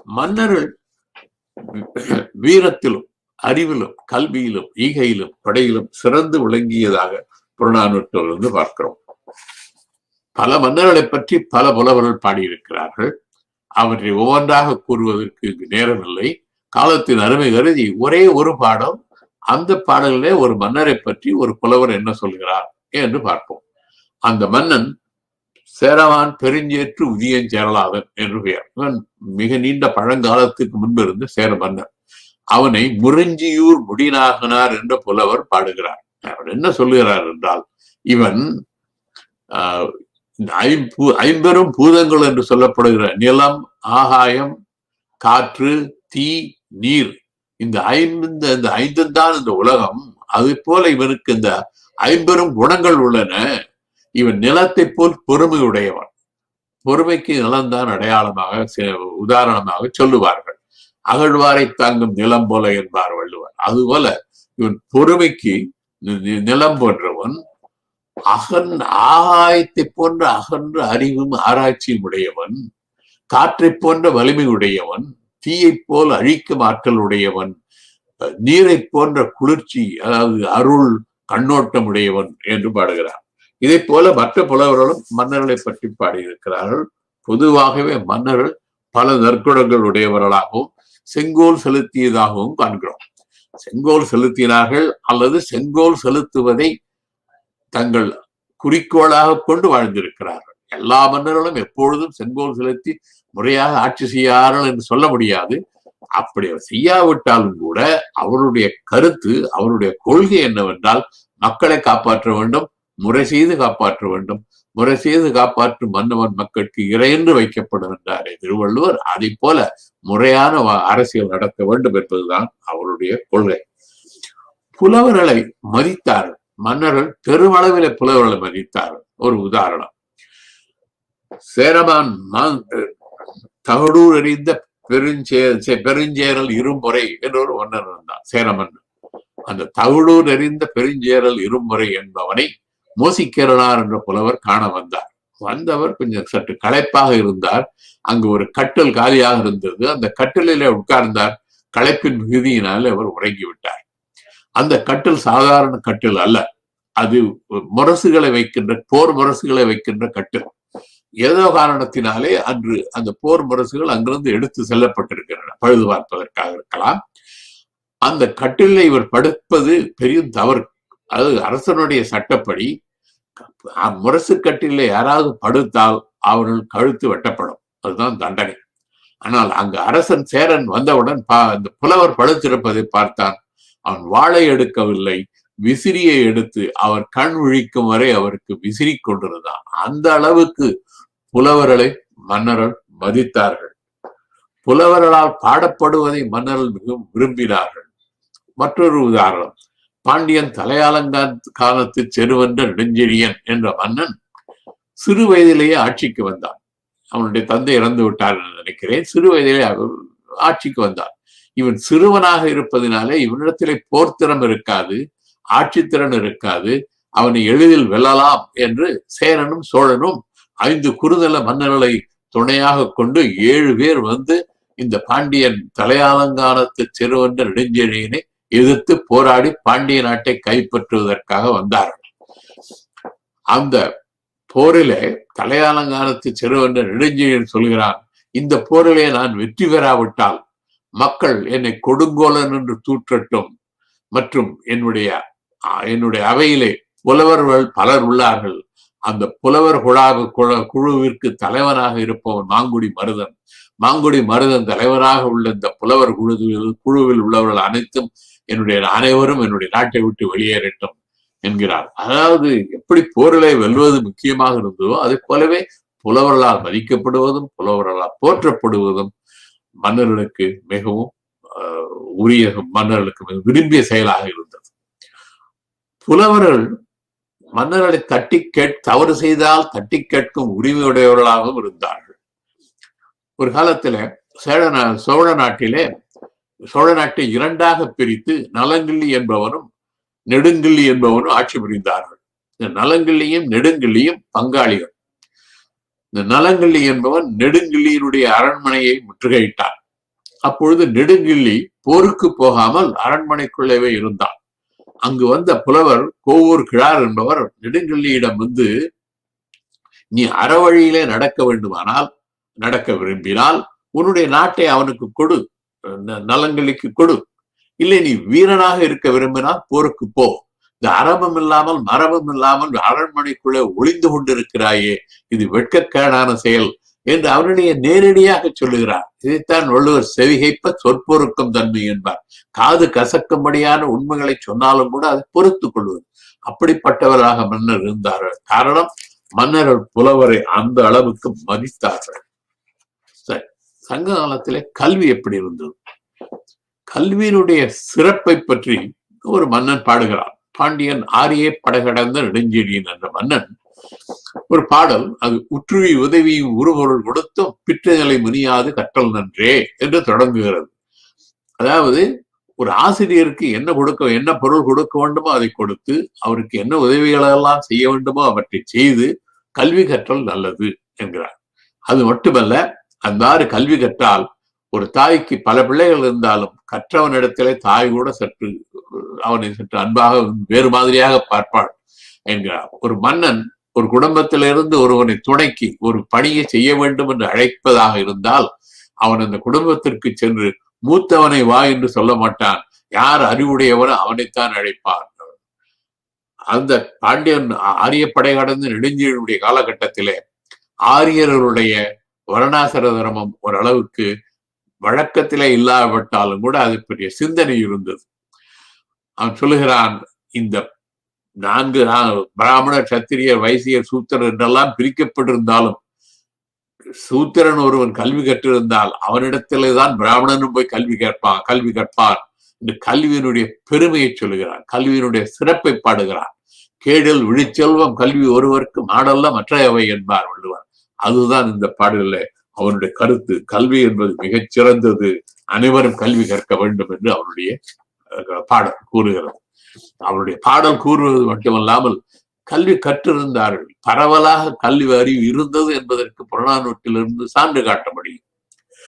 மன்னர்கள் வீரத்திலும் அறிவிலும் கல்வியிலும் ஈகையிலும் படையிலும் சிறந்து விளங்கியதாக புறநானூற்றிலிருந்து பார்க்கிறோம். பல மன்னர்களை பற்றி பல புலவர்கள் பாடியிருக்கிறார்கள். அவற்றை ஒவ்வொன்றாக கூறுவதற்கு நேரமில்லை. காலத்தின் அருமை கருதி ஒரே ஒரு பாடம், அந்த பாடலிலே ஒரு மன்னரை பற்றி ஒரு புலவர் என்ன சொல்கிறார் என்று பார்ப்போம். அந்த மன்னன் சேரவான் பெருஞ்சேற்று உதியஞ்சேரலாதன் என்று பெயர். இவன் மிக நீண்ட பழங்காலத்துக்கு முன்பு இருந்த சேர மன்னன். அவனை முறிஞ்சியூர் முடிநாகனார் என்ற புலவர் பாடுகிறார். அவர் என்ன சொல்லுகிறார் என்றால், இவன் ஐம்பெரும் பூதங்கள் என்று சொல்லப்படுகிற நிலம், ஆகாயம், காற்று, தீ, நீர், இந்த ஐந்தும் தான் இந்த உலகம். அது போல இவனுக்கு இந்த ஐம்பெரும் குணங்கள் உள்ளன. இவன் நிலத்தை போல் பொறுமை உடையவன். பொறுமைக்கு நிலம்தான் அடையாளமாக உதாரணமாக சொல்லுவார்கள். அகழ்வாரை தாங்கும் நிலம் போல என்பார் வள்ளுவர். அதுபோல இவன் பொறுமைக்கு நிலம் போன்றவன். ஆகாயத்தை போன்ற அகன்ற அறிவும் ஆராய்ச்சியும் உடையவன். காற்றை போன்ற வலிமை உடையவன். தீயை போல் அழிக்கும் ஆற்றல் உடையவன். நீரை போன்ற குளிர்ச்சி, அதாவது அருள் கண்ணோட்டம் உடையவன் என்று பாடுகிறார். இதை போல மற்ற புலவர்களும் மன்னர்களை பற்றி பாடியிருக்கிறார்கள். பொதுவாகவே மன்னர்கள் பல நற்குணங்கள் உடையவர்களாகவும் செங்கோல் செலுத்தியதாகவும் காண்கிறோம். செங்கோல் செலுத்தினார்கள் அல்லது செங்கோல் செலுத்துவதை தங்கள் குறிக்கோளாக கொண்டு வாழ்ந்திருக்கிறார்கள். எல்லா மன்னர்களும் எப்பொழுதும் செங்கோல் செலுத்தி முறையாக ஆட்சி செய்யார்கள் என்று சொல்ல முடியாது. அப்படி செய்யாவிட்டாலும் கூட அவருடைய கருத்து, அவருடைய கொள்கை என்னவென்றால், மக்களை காப்பாற்ற வேண்டும், முறை செய்து காப்பாற்ற வேண்டும். முறை செய்து காப்பாற்றும் மன்னவன் மக்களுக்கு இறையென்று வைக்கப்படும் என்றாரே திருவள்ளுவர். அதை போல முறையான அரசியல் நடத்த வேண்டும் என்பதுதான் அவருடைய கொள்கை. புலவர்களை மதித்தார்கள் மன்னர்கள். பெருமளவில புலவர்களை மதித்தார்கள். ஒரு உதாரணம், சேரமான் தகடூர் எறிந்த பெருஞ்சேரல் இருமுறை என்ற ஒரு மன்னர் இருந்தான், சேரமன்னன். அந்த தகடூர் எறிந்த பெருஞ்சேரல் இருமுறை என்பவனை மோசிக்கேரனார் என்ற புலவர் காண வந்தார். வந்தவர் கொஞ்சம் சற்று களைப்பாக இருந்தார். அங்கு ஒரு கட்டில் காலியாக இருந்தது. அந்த கட்டிலே உட்கார்ந்தார். களைப்பின் மிகுதியினால் அவர் உறங்கிவிட்டார். அந்த கட்டில் சாதாரண கட்டில் அல்ல. அது முரசுகளை வைக்கின்ற, போர் முரசுகளை வைக்கின்ற கட்டில். ஏதோ காரணத்தினாலே அன்று அந்த போர் முரசுகள் அங்கிருந்து எடுத்து செல்லப்பட்டிருக்கின்றன. பழுது பார்ப்பதற்காக இருக்கலாம். அந்த கட்டில இவர் படுப்பது பெரிய தவறு. அது அரசனுடைய சட்டப்படி முரசு கட்டில யாராவது படுத்தால் அவர்கள் கழுத்து வெட்டப்படும். அதுதான் தண்டனை. ஆனால் அங்கு அரசன் சேரன் வந்தவுடன் அந்த புலவர் படுத்திருப்பதை பார்த்தான். அவன் வாளை எடுக்கவில்லை, விசிறியை எடுத்து அவர் கண் விழிக்கும் வரை அவருக்கு விசிறி கொண்டிருந்தான். அந்த அளவுக்கு புலவர்களை மன்னர்கள் மதித்தார்கள். புலவர்களால் பாடப்படுவதை மன்னர்கள் மிகவும் விரும்பினார்கள். மற்றொரு உதாரணம், பாண்டியன் தலையாலங்கானத்து செருவென்ற நெடுஞ்செழியன் என்ற மன்னன் சிறு வயதிலேயே ஆட்சிக்கு வந்தான். அவனுடைய தந்தை இறந்து விட்டார் என்று நினைக்கிறேன். சிறு வயதிலே ஆட்சிக்கு வந்தான். இவன் சிறுவனாக இருப்பதினாலே இவனிடத்திலே போர்த்திறம் இருக்காது, ஆட்சித்திறன் இருக்காது. அவனை எளிதில் வெல்லலாம் என்று சேரனும் சோழனும் 5 குறுநில மன்னர்களை துணையாக கொண்டு 7 பேர் வந்து இந்த பாண்டியன் தலையாலங்கானத்து செருவென்ற நெடுஞ்செழியனை எதிர்த்து போராடி பாண்டிய நாட்டை கைப்பற்றுவதற்காக வந்தார்கள். அந்த போரிலே தலையாலங்கானத்து செருவென்ற நெடுஞ்செழியன் சொல்கிறான், இந்த போரிலே நான் வெற்றி பெறாவிட்டால் மக்கள் என்னை கொடுங்கோலன் என்று தூற்றட்டும். மற்றும் என்னுடைய அவையிலே புலவர்கள் பலர் உள்ளார்கள். அந்த புலவர் குழுவிற்கு தலைவனாக இருப்பவன் மாங்குடி மருதன் தலைவராக உள்ள இந்த புலவர் குழுவில் உள்ளவர்கள் அனைவரும் என்னுடைய நாட்டை விட்டு வெளியேறட்டும் என்கிறார். அதாவது எப்படி போரிலே வெல்வது முக்கியமாக இருந்ததோ அதை போலவே புலவர்களால் மதிக்கப்படுவதும் புலவர்களால் போற்றப்படுவதும் மன்னர்களுக்கு மிகவும் உரிய, மன்னர்களுக்கு விரும்பிய செயலாக இருந்தது. புலவர்கள் மன்னர்களை தவறு செய்தால் தட்டி கேட்கும் உரிமையுடையவர்களாகவும் இருந்தார்கள். ஒரு காலத்துல சோழ நாட்டை 2ஆக பிரித்து நலங்கிள்ளி என்பவனும் நெடுங்கிள்ளி என்பவனும் ஆட்சி புரிந்தார்கள். இந்த நலங்கிள்ளியும் நெடுங்கிள்ளியும் பங்காளிகள். இந்த நலங்கிள்ளி என்பவன் நெடுங்கிள்ளியினுடைய அரண்மனையை முற்றுகையிட்டான். அப்பொழுது நெடுங்கிள்ளி போருக்கு போகாமல் அரண்மனைக்குள்ளேவே இருந்தான். அங்கு வந்த புலவர் கோவூர் கிழார் என்பவர் நெடுங்கிள்ளியிடம் வந்து, நீ அறவழியிலே நடக்க வேண்டுமானால், நடக்க விரும்பினால் உன்னுடைய நாட்டை அவனுக்கு கொடு, நலங்கிள்ளிக்கு கொடு. இல்லை, நீ வீரனாக இருக்க விரும்பினால் போருக்கு போ. இந்த அறமும் இல்லாமல் மரபும் இல்லாமல் அரண்மனைக்குள்ளே ஒளிந்து கொண்டிருக்கிறாயே, இது வெட்கக்கேடான செயல் என்று அவனுடைய நேரடியாக சொல்லுகிறார். இதைத்தான் வள்ளுவர் செவிகைப்ப சொற்பொருக்கும் தன்மை என்பார். காது கசக்கும்படியான உண்மைகளை சொன்னாலும் கூட அதை பொறுத்துக் கொள்வது. அப்படிப்பட்டவராக மன்னர் இருந்தார்கள். காரணம், மன்னர்கள் புலவரை அந்த அளவுக்கு மதித்தார்கள். சரி, சங்க காலத்திலே கல்வி எப்படி இருந்தது? கல்வியினுடைய சிறப்பை பற்றி ஒரு மன்னன் பாடுகிறான். பாண்டியன் ஆரியே படகடந்த நெடுஞ்செழியன் என்ற மன்னன் ஒரு பாடல், அது உற்றுவி உதவியும் உருபொருள் கொடுத்தும் பிற்றநிலை முனியாது கற்றல் நன்றே என்று தொடங்குகிறது. அதாவது, ஒரு ஆசிரியருக்கு என்ன பொருள் கொடுக்க வேண்டுமோ அதை கொடுத்து, அவருக்கு என்ன உதவிகளெல்லாம் செய்ய வேண்டுமோ அவற்றை செய்து கல்வி கற்றல் நல்லது என்கிறார். அது மட்டுமல்ல, அவ்வாறு கல்வி கற்றால் ஒரு தாய்க்கு பல பிள்ளைகள் இருந்தாலும் கற்றவனிடத்திலே தாய் கூட அவனை சற்று அன்பாக வேறு மாதிரியாக பார்ப்பாள் என்கிறார். ஒரு மன்னன் ஒரு குடும்பத்திலிருந்து ஒருவனை துணைக்கு ஒரு பணியை செய்ய வேண்டும் என்று அழைப்பதாக இருந்தால், அவன் அந்த குடும்பத்திற்கு சென்று மூத்தவனை வா என்று சொல்ல மாட்டான். யார் அறிவுடையவனோ அவனைத்தான் அழைப்பான். அந்த பாண்டியன் ஆரிய படை கடந்த நெடுஞ்செழியனுடைய காலகட்டத்திலே ஆரியர்களுடைய வருணாசிர தர்மம் ஓரளவுக்கு வழக்கத்திலே இல்லாவிட்டாலும் கூட அது பெரிய சிந்தனை இருந்தது. அவன் சொல்லுகிறான், இந்த 4 பிராமணர், சத்திரியர், வைசியர், சூத்திரர் என்றெல்லாம் பிரிக்கப்பட்டிருந்தாலும் சூத்திரன் ஒருவன் கல்வி கற்றிருந்தால் அவனிடத்திலே தான் பிராமணனும் போய் கல்வி கற்பான் என்று கல்வியினுடைய பெருமையை சொல்லுகிறான். கல்வியினுடைய சிறப்பை பாடுகிறான். கேடில் விழிச்செல்வம் கல்வி ஒருவருக்கு மாடல்ல மற்றையவை என்பார் வள்ளுவர். அதுதான் இந்த பாடலில் அவனுடைய கருத்து. கல்வி என்பது மிகச் சிறந்தது, அனைவரும் கல்வி கற்க வேண்டும் என்று அவனுடைய பாடல் கூறுகிறது. அவருடைய பாடல் கூறுவது மட்டுமல்லாமல் கல்வி கற்றிருந்தார்கள். பரவலாக கல்வி அறிவு இருந்தது என்பதற்கு புறநானூற்றிலிருந்து சான்று காட்ட முடியும்.